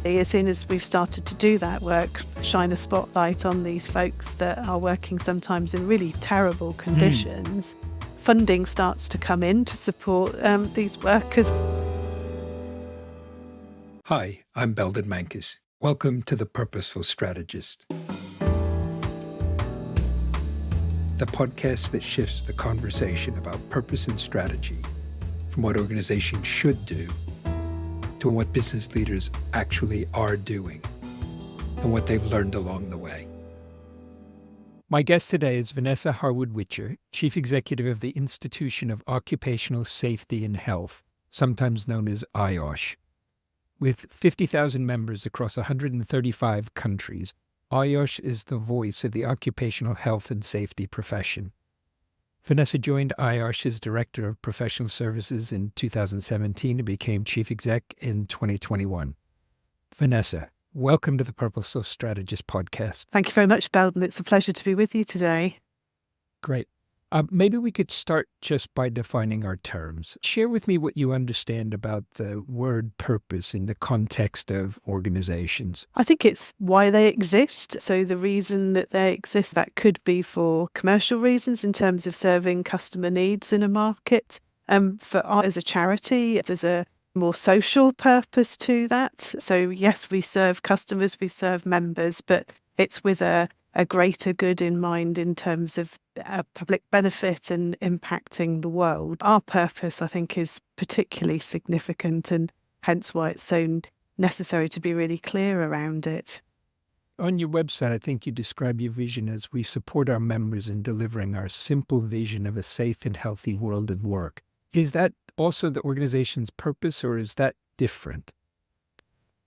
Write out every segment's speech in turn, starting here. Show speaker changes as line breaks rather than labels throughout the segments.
As soon as we've started to do that work, shine a spotlight on these folks that are working sometimes in really terrible conditions, funding starts to come in to support these workers.
Hi, I'm Belden Mankus. Welcome to the Purposeful Strategist, the podcast that shifts the conversation about purpose and strategy from what organizations should do to what business leaders actually are doing and what they've learned along the way. My guest today is Vanessa Harwood-Whitcher, Chief Executive of the Institution of Occupational Safety and Health, sometimes known as IOSH. With 50,000 members across 135 countries, IOSH is the voice of the occupational health and safety profession. Vanessa joined IOSH as Director of Professional Services in 2017 and became Chief Exec in 2021. Vanessa, welcome to the Purposeful Strategist podcast.
Thank you very much, Belden. It's a pleasure to be with you today.
Great. Maybe we could start just by defining our terms. Share with me what you understand about the word purpose in the context of organizations.
I think it's why they exist. So the reason that they exist, that could be for commercial reasons in terms of serving customer needs in a market. For us as a charity, there's a more social purpose to that. So yes, we serve customers, we serve members, but it's with a greater good in mind in terms of public benefit and impacting the world. Our purpose, I think, is particularly significant, and hence why it's so necessary to be really clear around it.
On your website, I think you describe your vision as we support our members in delivering our simple vision of a safe and healthy world of work. Is that also the organization's purpose, or is that different?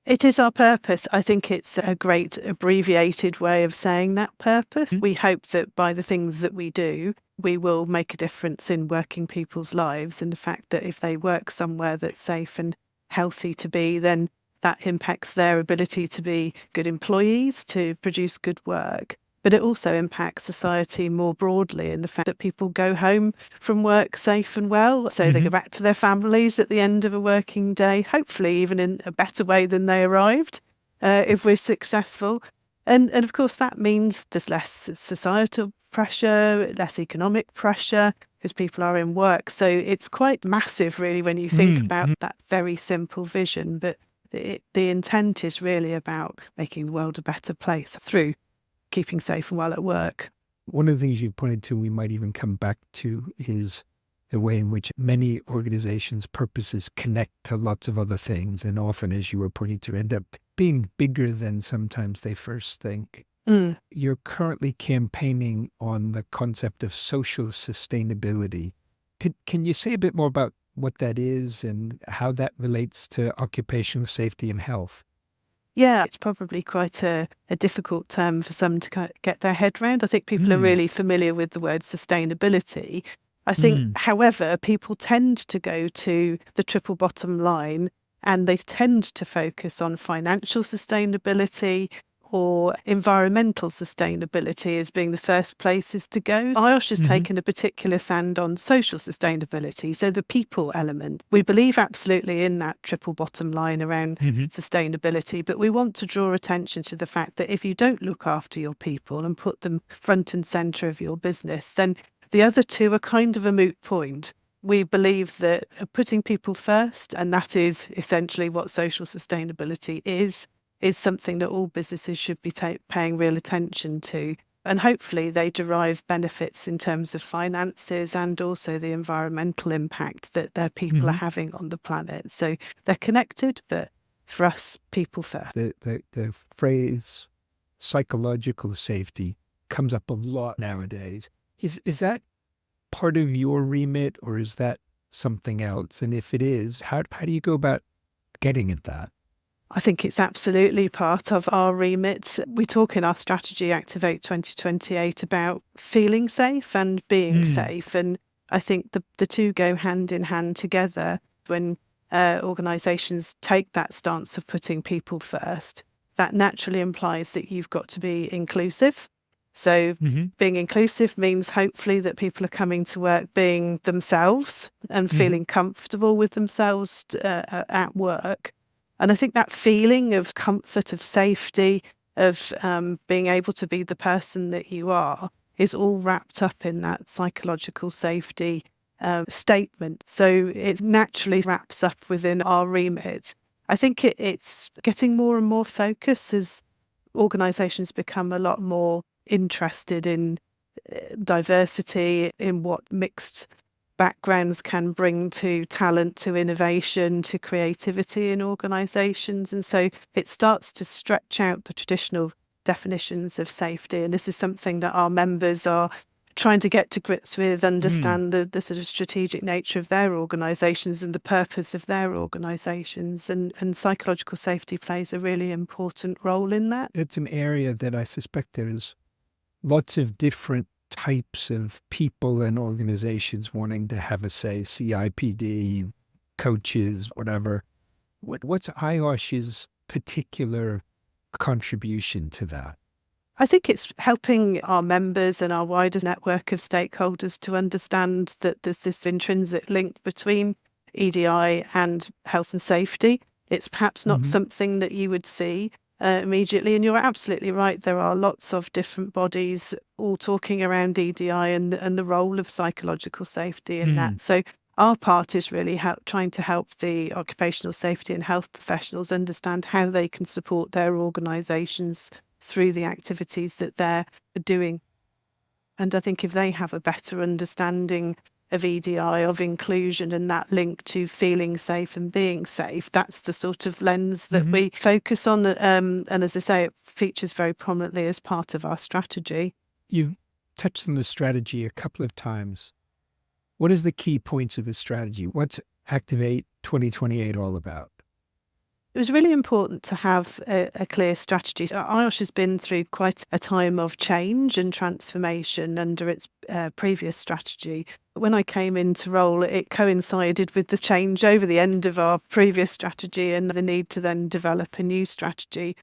It is our purpose. I think it's a great abbreviated way of saying that purpose. We hope that by the things that we do, we will make a difference in working people's lives, and the fact that if they work somewhere that's safe and healthy to be, then that impacts their ability to be good employees, to produce good work. But it also impacts society more broadly in the fact that people go home from work safe and well. So they go back to their families at the end of a working day, hopefully even in a better way than they arrived, if we're successful. And of course, that means there's less societal pressure, less economic pressure, because people are in work. So it's quite massive, really, when you think about that very simple vision. But the intent is really about making the world a better place through keeping safe and well at work.
One of the things you pointed to, we might even come back to, is the way in which many organizations' purposes connect to lots of other things, and often, as you were pointing to, end up being bigger than sometimes they first think. You're currently campaigning on the concept of social sustainability. Can you say a bit more about what that is and how that relates to occupational safety and health?
Yeah, it's probably quite a difficult term for some to get their head around. I think people are really familiar with the word sustainability. I think, however, people tend to go to the triple bottom line, and they tend to focus on financial sustainability or environmental sustainability as being the first places to go. IOSH has taken a particular stand on social sustainability, so the people element. We believe absolutely in that triple bottom line around sustainability, but we want to draw attention to the fact that if you don't look after your people and put them front and centre of your business, then the other two are kind of a moot point. We believe that putting people first, and that is essentially what social sustainability is something that all businesses should be paying real attention to. And hopefully they derive benefits in terms of finances and also the environmental impact that their people are having on the planet. So they're connected, but for us, people first.
The phrase psychological safety comes up a lot nowadays. Is that part of your remit, or is that something else? And if it is, how do you go about getting at that?
I think it's absolutely part of our remit. We talk in our strategy, Activate 2028, about feeling safe and being safe. And I think the two go hand in hand together. When organisations take that stance of putting people first, that naturally implies that you've got to be inclusive. So being inclusive means hopefully that people are coming to work being themselves and feeling comfortable with themselves at work. And I think that feeling of comfort, of safety, of being able to be the person that you are is all wrapped up in that psychological safety statement. So it naturally wraps up within our remit. I think it's getting more and more focus as organisations become a lot more interested in diversity, in what mixed backgrounds can bring to talent, to innovation, to creativity in organisations. And so it starts to stretch out the traditional definitions of safety. And this is something that our members are trying to get to grips with, understand the sort of strategic nature of their organisations and the purpose of their organisations. And psychological safety plays a really important role in that.
It's an area that I suspect there's lots of different types of people and organizations wanting to have a say, CIPD, coaches, whatever. What's IOSH's particular contribution to that?
I think it's helping our members and our wider network of stakeholders to understand that there's this intrinsic link between EDI and health and safety. It's perhaps not something that you would see immediately. And you're absolutely right. There are lots of different bodies all talking around EDI and the role of psychological safety in that. So our part is really trying to help the occupational safety and health professionals understand how they can support their organisations through the activities that they're doing. And I think if they have a better understanding of EDI, of inclusion, and that link to feeling safe and being safe, that's the sort of lens that we focus on. And as I say, it features very prominently as part of our strategy.
You touched on the strategy a couple of times. What is the key points of the strategy? What's Activate 2028 all about?
It was really important to have a clear strategy. So IOSH has been through quite a time of change and transformation under its previous strategy. When I came into role, it coincided with the change over the end of our previous strategy and the need to then develop a new strategy.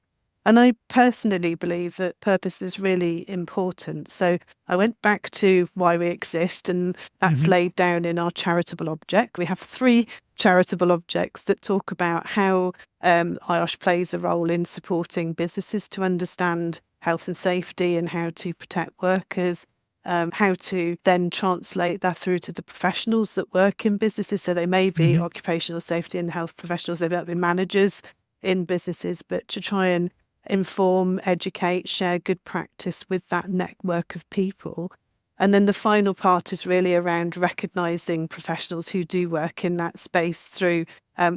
And I personally believe that purpose is really important. So I went back to why we exist, and that's laid down in our charitable objects. We have 3 charitable objects that talk about how IOSH plays a role in supporting businesses to understand health and safety and how to protect workers, how to then translate that through to the professionals that work in businesses. So they may be occupational safety and health professionals, they might be managers in businesses, but to try and inform, educate, share good practice with that network of people. And then the final part is really around recognising professionals who do work in that space through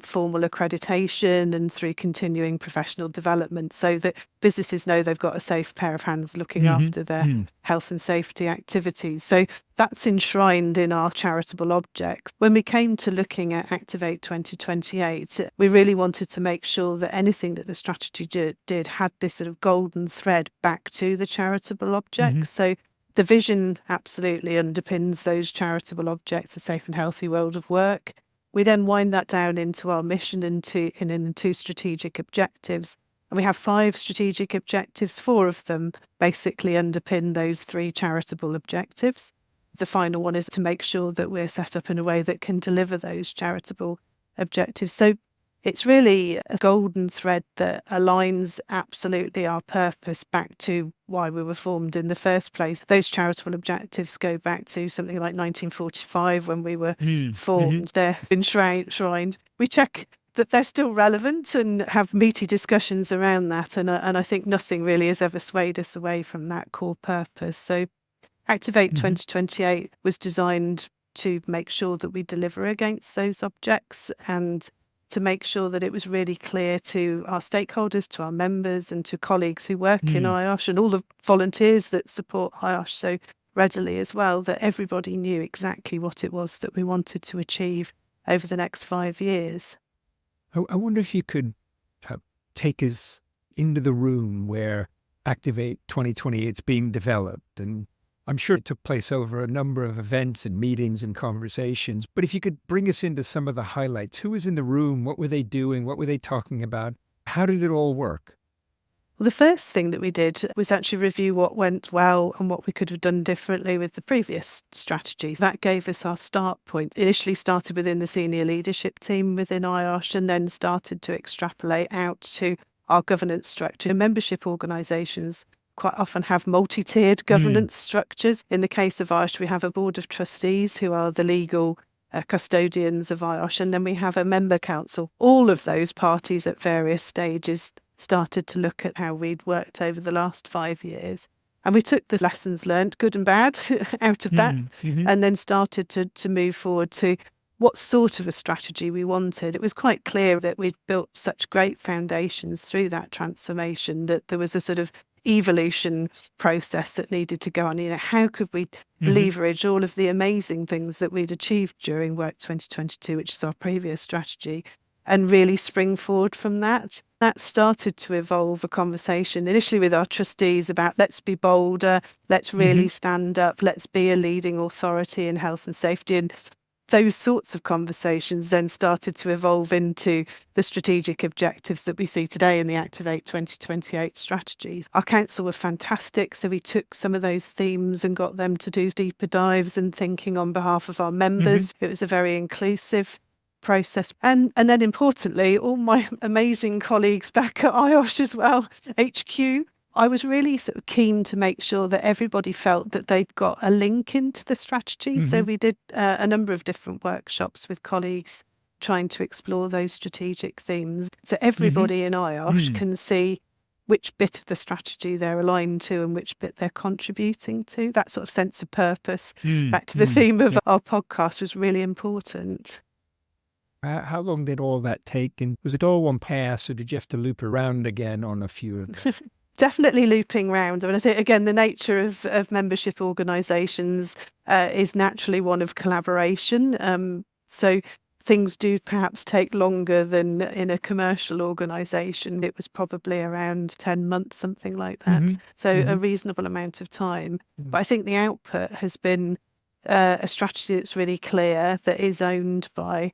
formal accreditation and through continuing professional development, so that businesses know they've got a safe pair of hands looking after their health and safety activities. So that's enshrined in our charitable objects. When we came to looking at Activate 2028, we really wanted to make sure that anything that the strategy did had this sort of golden thread back to the charitable objects. So the vision absolutely underpins those charitable objects, a safe and healthy world of work. We then wind that down into our mission and into strategic objectives. And we have 5 strategic objectives. 4 of them basically underpin those 3 charitable objectives. The final one is to make sure that we're set up in a way that can deliver those charitable objectives. So it's really a golden thread that aligns absolutely our purpose back to why we were formed in the first place. Those charitable objectives go back to something like 1945 when we were formed. They're enshrined. We check that they're still relevant and have meaty discussions around that. And I think nothing really has ever swayed us away from that core purpose. So Activate 2028 was designed to make sure that we deliver against those objects and to make sure that it was really clear to our stakeholders, to our members and to colleagues who work in IOSH and all the volunteers that support IOSH so readily as well, that everybody knew exactly what it was that we wanted to achieve over the next 5 years.
I wonder if you could take us into the room where Activate 2028 is being developed. And I'm sure it took place over a number of events and meetings and conversations, but if you could bring us into some of the highlights. Who was in the room? What were they doing? What were they talking about? How did it all work?
Well, the first thing that we did was actually review what went well and what we could have done differently with the previous strategies. That gave us our start point. It initially started within the senior leadership team within IOSH and then started to extrapolate out to our governance structure. Membership organisations quite often have multi-tiered governance structures. In the case of IOSH, we have a board of trustees who are the legal custodians of IOSH, and then we have a member council. All of those parties at various stages started to look at how we'd worked over the last 5 years. And we took the lessons learned, good and bad, out of that, and then started to move forward to what sort of a strategy we wanted. It was quite clear that we'd built such great foundations through that transformation that there was a sort of evolution process that needed to go on. How could we leverage all of the amazing things that we'd achieved during Work 2022, which is our previous strategy, and really spring forward from that? That started to evolve a conversation initially with our trustees about let's be bolder, let's really stand up, let's be a leading authority in health and safety. And those sorts of conversations then started to evolve into the strategic objectives that we see today in the Activate 2028 strategies. Our council were fantastic, so we took some of those themes and got them to do deeper dives and thinking on behalf of our members. It was a very inclusive process. And then importantly, all my amazing colleagues back at IOSH as well, HQ, I was really sort of keen to make sure that everybody felt that they'd got a link into the strategy. So we did a number of different workshops with colleagues trying to explore those strategic themes. So everybody in IOSH can see which bit of the strategy they're aligned to and which bit they're contributing to. That sort of sense of purpose, back to the theme of our podcast, was really important.
How long did all that take? And was it all one pass, or did you have to loop around again on a few of them?
Definitely looping round. I mean, I think, again, the nature of membership organisations is naturally one of collaboration. So things do perhaps take longer than in a commercial organisation. It was probably around 10 months, something like that. So a reasonable amount of time. But I think the output has been a strategy that's really clear, that is owned by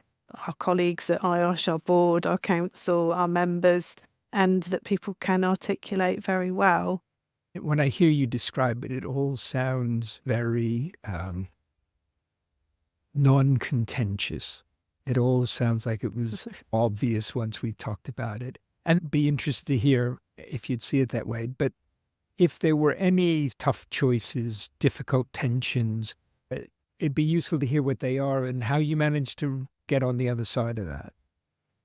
our colleagues at IOSH, our board, our council, our members, and that people can articulate very well.
When I hear you describe it, it all sounds very non-contentious. It all sounds like it was obvious once we talked about it. And be interested to hear if you'd see it that way. But if there were any tough choices, difficult tensions, it'd be useful to hear what they are and how you managed to get on the other side of that.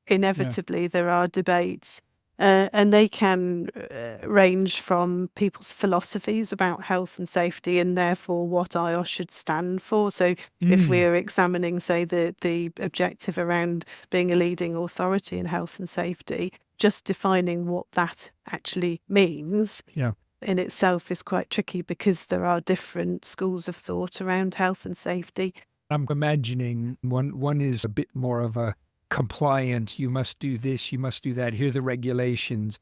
Inevitably, there are debates. And they can range from people's philosophies about health and safety and therefore what IOSH should stand for. So if we're examining, say, the objective around being a leading authority in health and safety, just defining what that actually means in itself is quite tricky because there are different schools of thought around health and safety.
I'm imagining one is a bit more of a compliant, you must do this, you must do that, here are the regulations.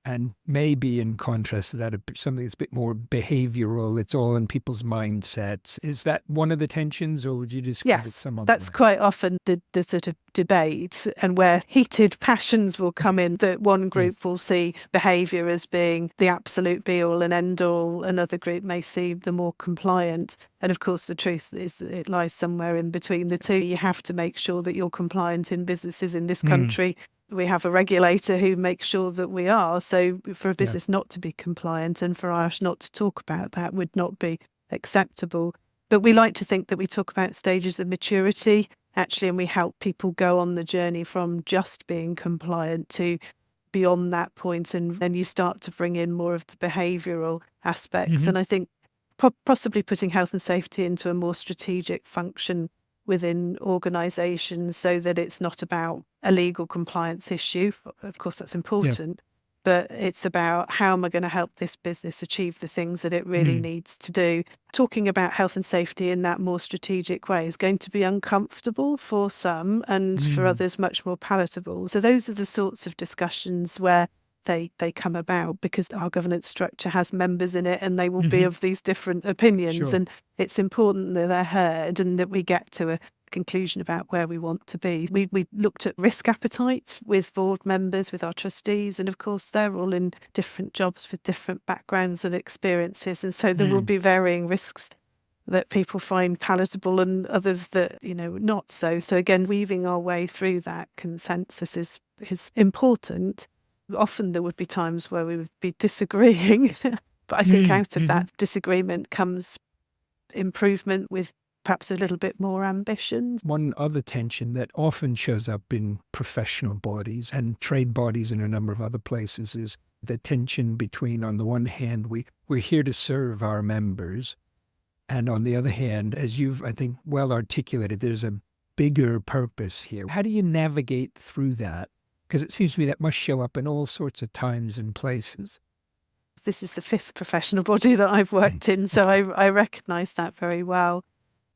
And maybe in contrast to that, something that's a bit more behavioral, it's all in people's mindsets. Is that one of the tensions, or would you describe it some other
that's
way?
quite often the sort of debate, and where heated passions will come in, that one group will see behaviour as being the absolute be-all and end-all, another group may see the more compliant. And of course, the truth is that it lies somewhere in between the two. You have to make sure that you're compliant in businesses in this country. We have a regulator who makes sure that we are. So for a business not to be compliant and for IOSH not to talk about that would not be acceptable. But we like to think that we talk about stages of maturity, actually, and we help people go on the journey from just being compliant to beyond that point. And then you start to bring in more of the behavioural aspects. And I think possibly putting health and safety into a more strategic function within organisations so that it's not about a legal compliance issue. Of course, that's important, but it's about how am I going to help this business achieve the things that it really needs to do. Talking about health and safety in that more strategic way is going to be uncomfortable for some and for others much more palatable. So those are the sorts of discussions where they come about because our governance structure has members in it and they will be of these different opinions. And it's important that they're heard and that we get to a conclusion about where we want to be. We looked at risk appetite with board members, with our trustees, and of course they're all in different jobs with different backgrounds and experiences, and so there will be varying risks that people find palatable and others that, not so. So again, weaving our way through that consensus is important. Often there would be times where we would be disagreeing, but I think out of that disagreement comes improvement with perhaps a little bit more ambition.
One other tension that often shows up in professional bodies and trade bodies and a number of other places is the tension between, on the one hand, we're here to serve our members, and on the other hand, as you've, I think, well articulated, there's a bigger purpose here. How do you navigate through that? Because it seems to me that must show up in all sorts of times and places.
This is the 5th professional body that I've worked in, so I recognise that very well.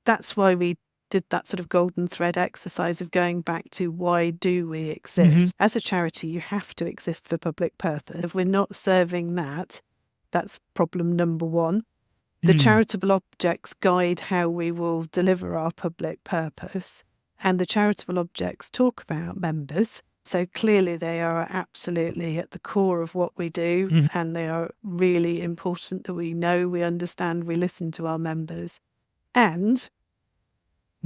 That's why we did that sort of golden thread exercise of going back to why do we exist? As a charity, you have to exist for public purpose. If we're not serving that, that's problem number one. The charitable objects guide how we will deliver our public purpose, and the charitable objects talk about members. So clearly they are absolutely at the core of what we do, and they are really important that we know, we understand, we listen to our members. And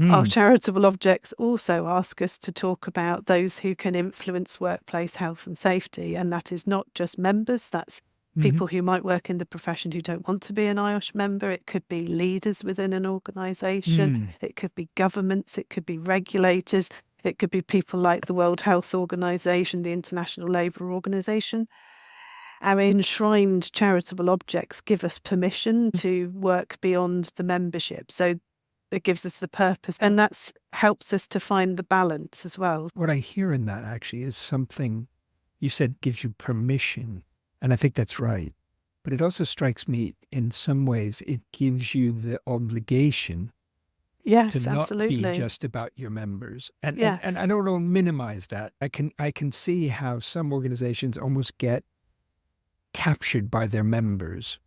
our charitable objects also ask us to talk about those who can influence workplace health and safety, and that is not just members, that's people who might work in the profession who don't want to be an IOSH member. It could be leaders within an organisation. It could be governments. It could be regulators. It could be people like the World Health Organization, the International Labour Organization. Our enshrined charitable objects give us permission to work beyond the membership. So it gives us the purpose, and that helps us to find the balance as well.
What I hear in that actually is something you said gives you permission. And I think that's right. But it also strikes me in some ways it gives you the obligation
to
not be just about your members. And I don't want to minimize that. I can see how some organizations almost get captured by their members.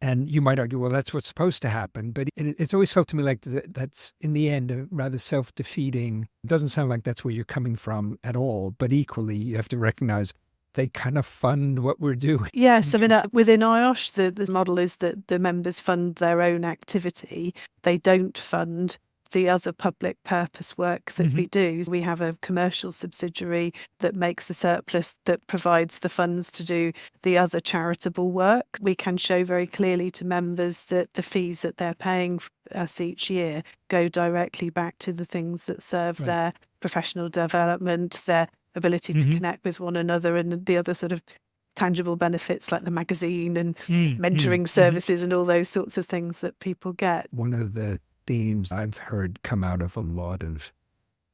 And you might argue, well, that's what's supposed to happen. But it's always felt to me like that's, in the end, a rather self-defeating. It doesn't sound like that's where you're coming from at all. But equally, you have to recognize they kind of fund what we're doing.
Yes, I mean, within IOSH, the model is that the members fund their own activity. They don't fund the other public purpose work that we do. We have a commercial subsidiary that makes the surplus that provides the funds to do the other charitable work. We can show very clearly to members that the fees that they're paying us each year go directly back to the things that serve their professional development, their ability to connect with one another, and the other sort of tangible benefits like the magazine and mentoring services and all those sorts of things that people get.
One of the themes I've heard come out of a lot of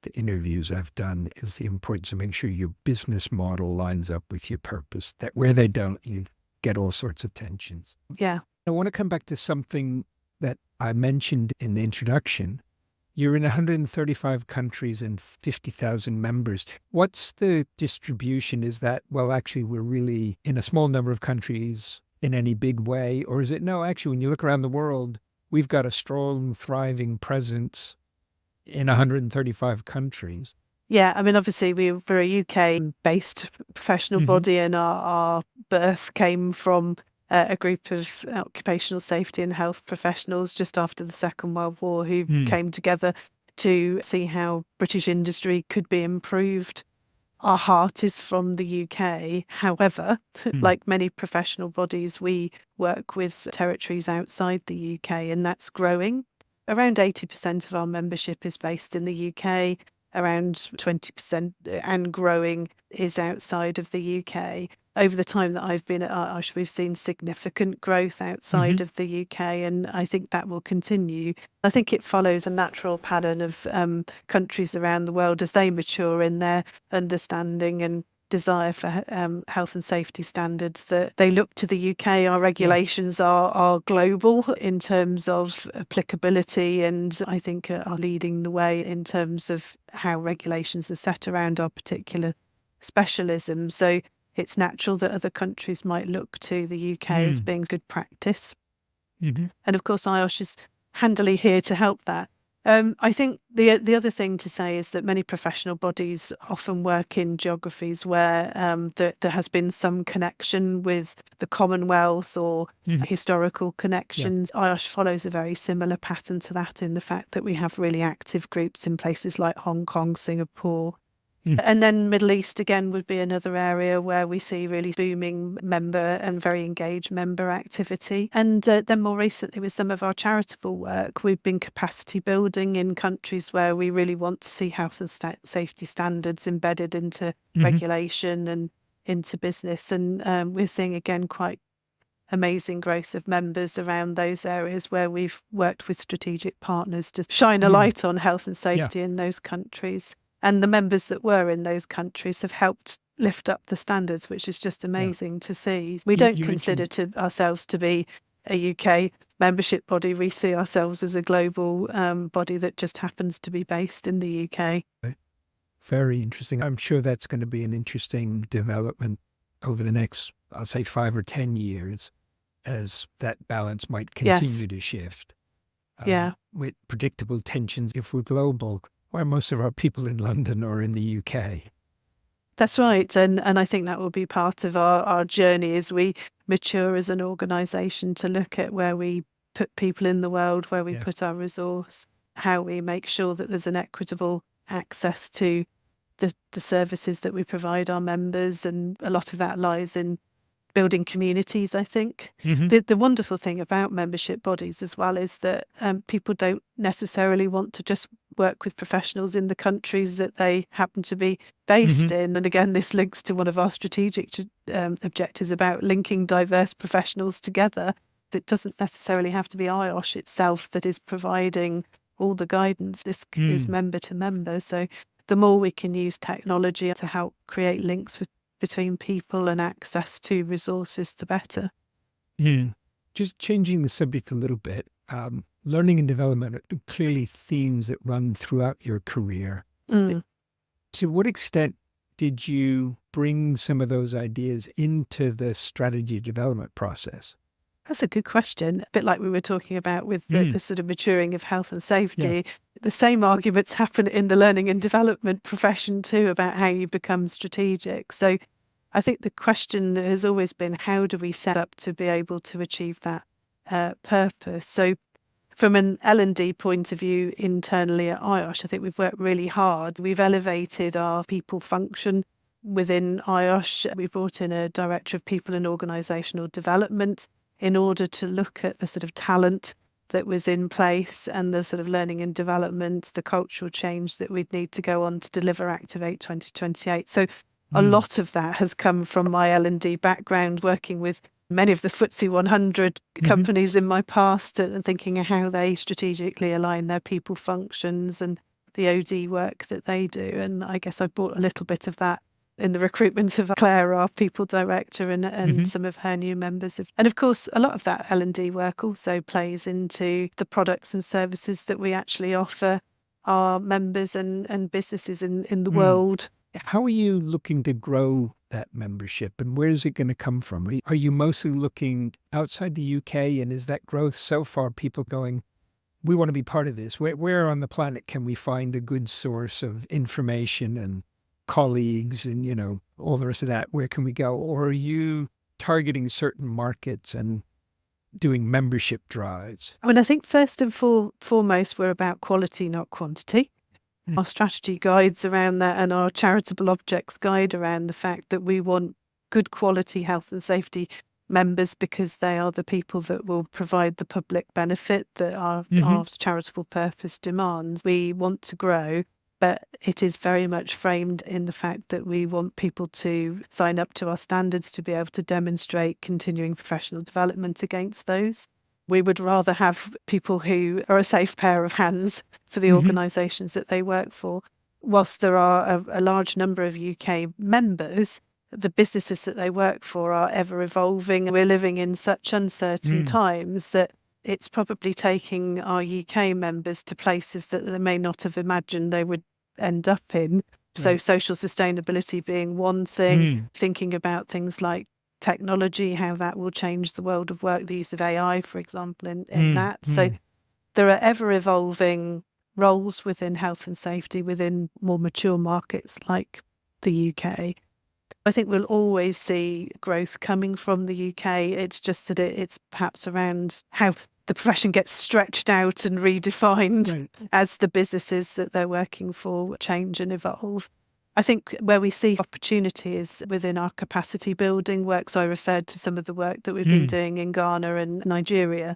the interviews I've done is the importance of making sure your business model lines up with your purpose, that where they don't, you get all sorts of tensions.
Yeah.
I want to come back to something that I mentioned in the introduction. You're in 135 countries and 50,000 members. What's the distribution? Is that, well, actually, we're really in a small number of countries in any big way? Or is it, no, actually, when you look around the world, we've got a strong, thriving presence in 135 countries?
Yeah, I mean, obviously, we're a UK-based professional body, and our birth came from a group of occupational safety and health professionals just after the Second World War who came together to see how British industry could be improved. Our heart is from the UK. However, like many professional bodies, we work with territories outside the UK, and that's growing. Around 80% of our membership is based in the UK. Around 20% and growing is outside of the UK. Over the time that I've been at IOSH, we've seen significant growth outside of the UK, and I think that will continue. I think it follows a natural pattern of countries around the world as they mature in their understanding and desire for health and safety standards, that they look to the UK. Our regulations are global in terms of applicability, and I think are leading the way in terms of how regulations are set around our particular specialism. So it's natural that other countries might look to the UK as being good practice. And of course, IOSH is handily here to help that. I think the other thing to say is that many professional bodies often work in geographies where there has been some connection with the Commonwealth or historical connections. IOSH follows a very similar pattern to that in the fact that we have really active groups in places like Hong Kong, Singapore. And then Middle East, again, would be another area where we see really booming member and very engaged member activity. And then more recently, with some of our charitable work, we've been capacity building in countries where we really want to see health and safety standards embedded into regulation and into business. And we're seeing, again, quite amazing growth of members around those areas where we've worked with strategic partners to shine a light on health and safety in those countries. And the members that were in those countries have helped lift up the standards, which is just amazing to see. We don't consider ourselves to be a UK membership body. We see ourselves as a global body that just happens to be based in the UK.
Very interesting. I'm sure that's going to be an interesting development over the next, I'll say, 5 or 10 years, as that balance might continue to shift. With predictable tensions if we're global. Why most of our people in London or in the UK.
That's right. And I think that will be part of our journey as we mature as an organisation to look at where we put people in the world, where we put our resource, how we make sure that there's an equitable access to the services that we provide our members. And a lot of that lies in building communities, I think. The wonderful thing about membership bodies as well is that people don't necessarily want to just work with professionals in the countries that they happen to be based in. And again, this links to one of our strategic objectives about linking diverse professionals together. It doesn't necessarily have to be IOSH itself that is providing all the guidance. This is member to member. So the more we can use technology to help create links between people and access to resources, the better.
Just changing the subject a little bit, learning and development are clearly themes that run throughout your career. To what extent did you bring some of those ideas into the strategy development process?
That's a good question. A bit like we were talking about with the sort of maturing of health and safety. The same arguments happen in the learning and development profession too about how you become strategic. So I think the question has always been, how do we set up to be able to achieve that purpose? So from an L&D point of view internally at IOSH, I think we've worked really hard. We've elevated our people function within IOSH. We brought in a director of people and organisational development in order to look at the sort of talent that was in place and the sort of learning and development, the cultural change that we'd need to go on to deliver Activate 2028. So a lot of that has come from my L&D background, working with many of the FTSE 100 companies in my past and thinking of how they strategically align their people functions and the OD work that they do. And I guess I brought a little bit of that in the recruitment of Claire, our people director, and some of her new members. And of course, a lot of that L&D work also plays into the products and services that we actually offer our members and businesses in the world.
How are you looking to grow that membership, and where is it going to come from? Are you mostly looking outside the UK, and is that growth so far people going, we want to be part of this? Where on the planet can we find a good source of information and colleagues and, you know, all the rest of that? Where can we go? Or are you targeting certain markets and doing membership drives?
I mean, I think first and foremost, we're about quality, not quantity. Our strategy guides around that, and our charitable objects guide around the fact that we want good quality health and safety members because they are the people that will provide the public benefit that our charitable purpose demands. We want to grow, but it is very much framed in the fact that we want people to sign up to our standards to be able to demonstrate continuing professional development against those. We would rather have people who are a safe pair of hands for the organisations that they work for. Whilst there are a large number of UK members, the businesses that they work for are ever evolving. We're living in such uncertain times that it's probably taking our UK members to places that they may not have imagined they would end up in. So social sustainability being one thing, thinking about things like technology, how that will change the world of work, the use of AI, for example, in that. So there are ever evolving roles within health and safety within more mature markets like the UK. I think we'll always see growth coming from the UK. It's just that it's perhaps around how the profession gets stretched out and redefined as the businesses that they're working for change and evolve. I think where we see opportunity is within our capacity building work. So I referred to some of the work that we've been doing in Ghana and Nigeria.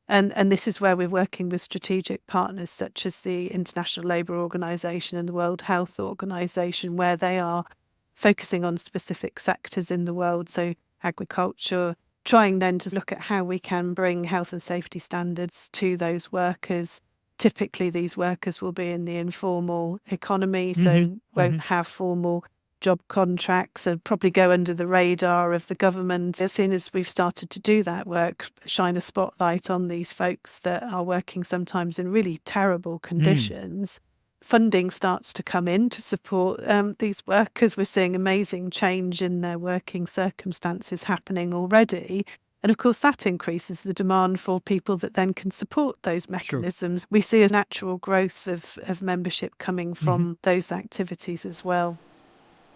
And this is where we're working with strategic partners such as the International Labour Organization and the World Health Organization, where they are focusing on specific sectors in the world, so agriculture, trying then to look at how we can bring health and safety standards to those workers. Typically, these workers will be in the informal economy, so won't have formal job contracts and probably go under the radar of the government. As soon as we've started to do that work, shine a spotlight on these folks that are working sometimes in really terrible conditions. Funding starts to come in to support these workers. We're seeing amazing change in their working circumstances happening already. And of course, that increases the demand for people that then can support those mechanisms. We see a natural growth of membership coming from those activities as well.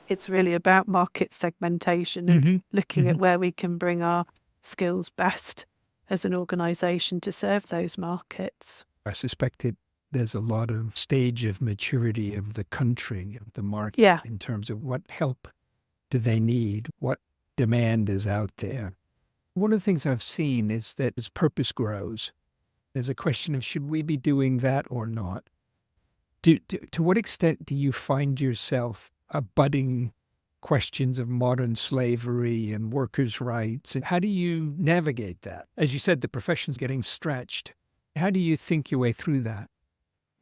It's really about market segmentation and looking at where we can bring our skills best as an organisation to serve those markets.
I suspect there's a lot of stage of maturity of the country, of the market, in terms of what help do they need, what demand is out there. One of the things I've seen is that as purpose grows, there's a question of should we be doing that or not? To what extent do you find yourself abutting questions of modern slavery and workers' rights? And how do you navigate that? As you said, the profession's getting stretched. How do you think your way through that?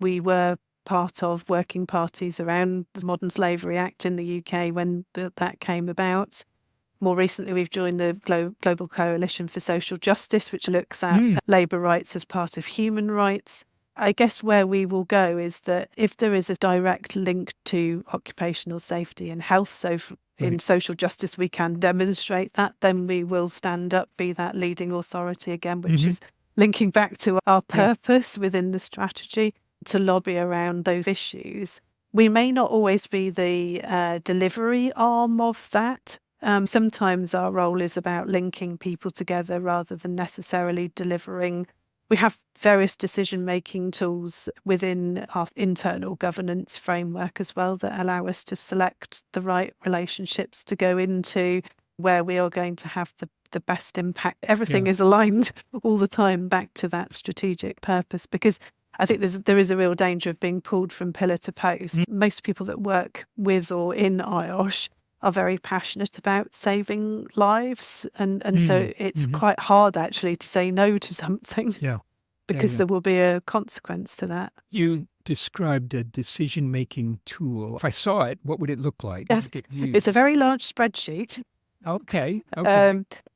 We were part of working parties around the Modern Slavery Act in the UK when that came about. More recently, we've joined the Global Coalition for Social Justice, which looks at labour rights as part of human rights. I guess where we will go is that if there is a direct link to occupational safety and health, so in social justice we can demonstrate that, then we will stand up, be that leading authority again, which is linking back to our purpose within the strategy to lobby around those issues. We may not always be the delivery arm of that. Sometimes our role is about linking people together rather than necessarily delivering. We have various decision-making tools within our internal governance framework as well that allow us to select the right relationships to go into where we are going to have the best impact. Everything is aligned all the time back to that strategic purpose, because I think there is a real danger of being pulled from pillar to post. Most people that work with or in IOSH are very passionate about saving lives. And so it's quite hard actually to say no to something because there will be a consequence to that.
You described a decision-making tool. If I saw it, what would it look like?
Yes. It's a very large spreadsheet.
Okay.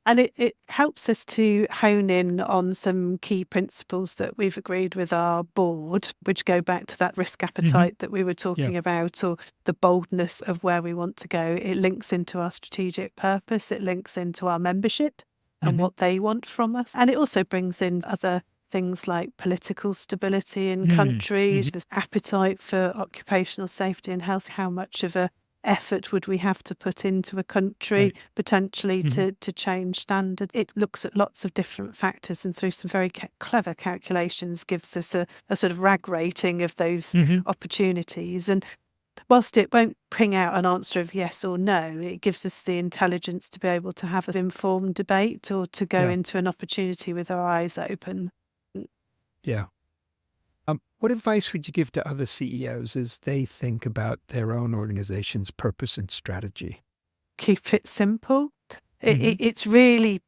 And it helps us to hone in on some key principles that we've agreed with our board, which go back to that risk appetite that we were talking about, or the boldness of where we want to go. It links into our strategic purpose. It links into our membership and what they want from us. And it also brings in other things like political stability in countries, this appetite for occupational safety and health. How much of a effort would we have to put into a country potentially to change standards? It looks at lots of different factors and through some very clever calculations gives us a sort of RAG rating of those opportunities. And whilst it won't bring out an answer of yes or no, it gives us the intelligence to be able to have an informed debate or to go into an opportunity with our eyes open.
Yeah. What advice would you give to other CEOs as they think about their own organization's purpose and strategy?
Keep it simple. It's really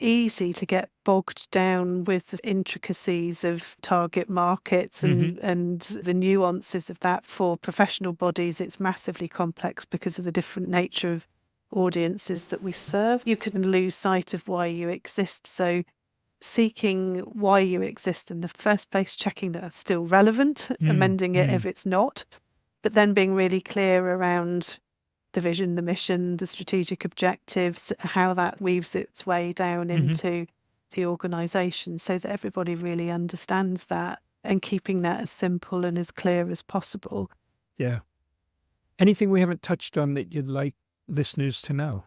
easy to get bogged down with the intricacies of target markets and the nuances of that. For professional bodies, it's massively complex because of the different nature of audiences that we serve. You can lose sight of why you exist. So seeking why you exist in the first place, checking that it's still relevant, amending it if it's not, but then being really clear around the vision, the mission, the strategic objectives, how that weaves its way down into the organisation so that everybody really understands that. and keeping that as simple and as clear as possible.
Yeah. Anything we haven't touched on that you'd like listeners to know?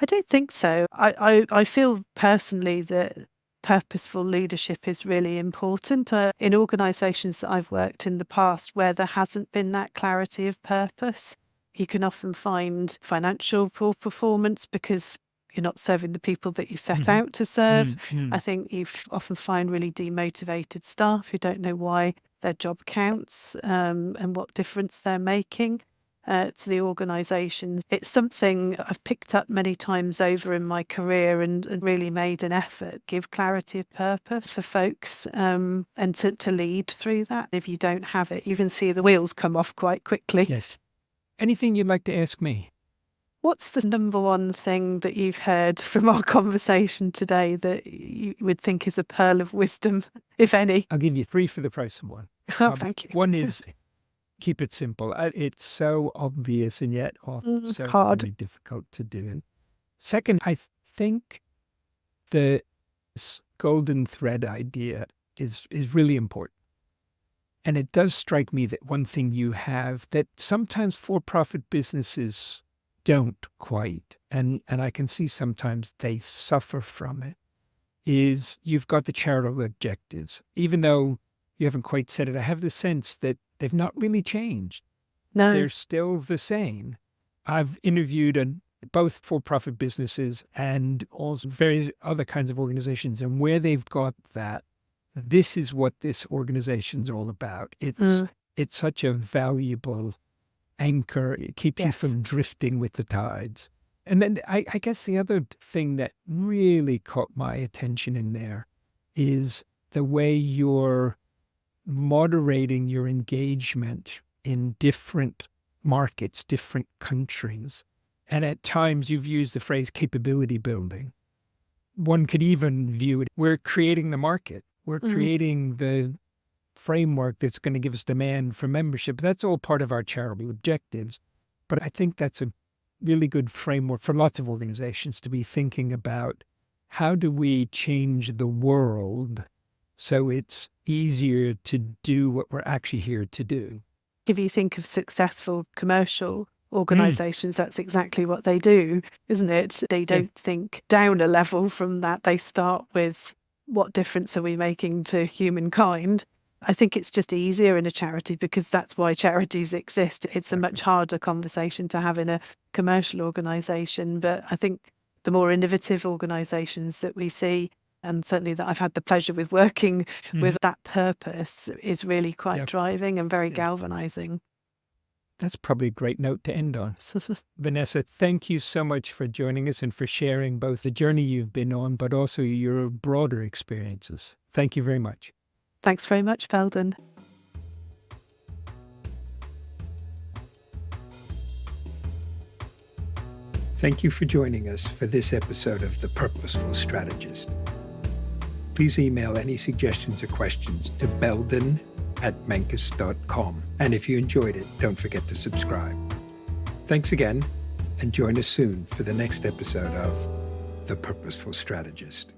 I don't think so. I feel personally that purposeful leadership is really important. In organisations that I've worked in the past where there hasn't been that clarity of purpose, you can often find financial poor performance because you're not serving the people that you set out to serve. I think you often find really demotivated staff who don't know why their job counts and what difference they're making to the organisations. It's something I've picked up many times over in my career and really made an effort, give clarity of purpose for folks and to lead through that. If you don't have it, you can see the wheels come off quite quickly.
Yes. Anything you'd like to ask me?
What's the number one thing that you've heard from our conversation today that you would think is a pearl of wisdom, if any?
I'll give you 3 for the price of 1.
Oh, thank you.
One is keep it simple. It's so obvious and yet often so
hard.
really difficult to do. Second, I think the golden thread idea is really important. And it does strike me that one thing you have that sometimes for-profit businesses don't quite, and I can see sometimes they suffer from it, is you've got the charitable objectives. Even though you haven't quite said it, I have the sense that they've not really changed.
No.
They're still the same. I've interviewed both for-profit businesses and also various other kinds of organizations, and where they've got that, this is what this organization's all about. It's such a valuable anchor. It keeps you from drifting with the tides. And then I guess the other thing that really caught my attention in there is the way you're moderating your engagement in different markets, different countries. And at times you've used the phrase capability building. One could even view it, we're creating the market. We're creating the framework that's going to give us demand for membership. That's all part of our charitable objectives. But I think that's a really good framework for lots of organizations to be thinking about how do we change the world so it's easier to do what we're actually here to do.
If you think of successful commercial organisations, that's exactly what they do, isn't it? They don't think down a level from that. They start with what difference are we making to humankind? I think it's just easier in a charity because that's why charities exist. It's a much harder conversation to have in a commercial organisation. But I think the more innovative organisations that we see, and certainly that I've had the pleasure with working with, that purpose is really quite driving and very galvanising.
That's probably a great note to end on. Vanessa, thank you so much for joining us and for sharing both the journey you've been on, but also your broader experiences. Thank you very much.
Thanks very much, Belden.
Thank you for joining us for this episode of The Purposeful Strategist. Please email any suggestions or questions to belden@menkes.com. And if you enjoyed it, don't forget to subscribe. Thanks again, and join us soon for the next episode of The Purposeful Strategist.